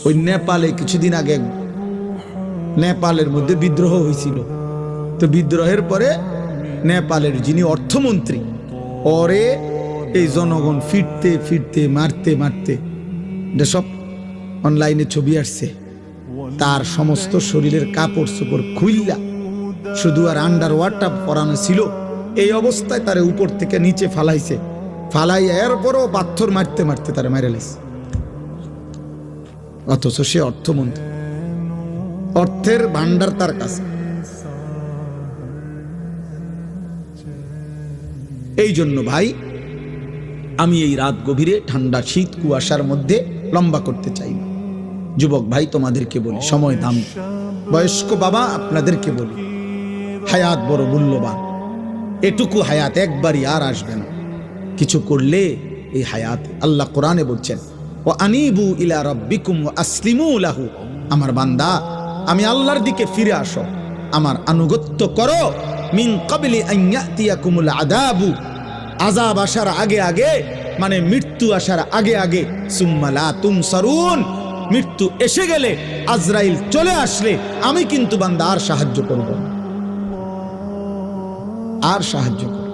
ওই নেপালে কিছুদিন আগে নেপালের মধ্যে বিদ্রোহ হয়েছিল। তো বিদ্রোহের পরে নেপালের যিনি অর্থমন্ত্রী, ওরে এই জনগণ ফিরতে ফিরতে মারতে মারতে, সব অনলাইনে ছবি আসছে, তার সমস্ত শরীরের কাপড় চোপড় খুইল্লা শুধু আর আন্ডার ওয়ারটা পরানো ছিল। এই অবস্থায় তারে উপর থেকে নিচে ফালাইছে, ফালাই এরপরও পাথর মারতে মারতে তারে মেরে লাইছে। অথচ সে অর্থমন্ত্রী, অর্থের ভান্ডার তার কাছে। এই জন্য ভাই আমি এই রাত গভীরে ঠান্ডা শীত কুয়াশার মধ্যে লম্বা করতে চাই না। যুবক ভাই তোমাদেরকে বলি, সময় দাম। বয়স্ক বাবা আপনাদেরকে বলি, হায়াত বড় মূল্যবান। এটুকু হায়াত একবারই আর আসবে না। কিছু করলে এই হায়াত, আল্লাহ কোরআনে বলছেন, ও আনিবু ইলা রাব্বিকুম ওয়া আসলিমু লাহু, আমার বান্দা আমি আল্লাহর দিকে ফিরে আসো, আমার আনুগত্য করো। মিন ক্বাবলি আন ইয়াতিয়াকুমুল আযাবু, আযাব আসার আগে আগে, মানে মৃত্যু আসার আগে আগে। সুম্মা লা তুনসারুন, মৃত্যু এসে গেলে, আজরাইল চলে আসলে আমি কিন্তু বান্দা আর সাহায্য করব না, আর সাহায্য করব।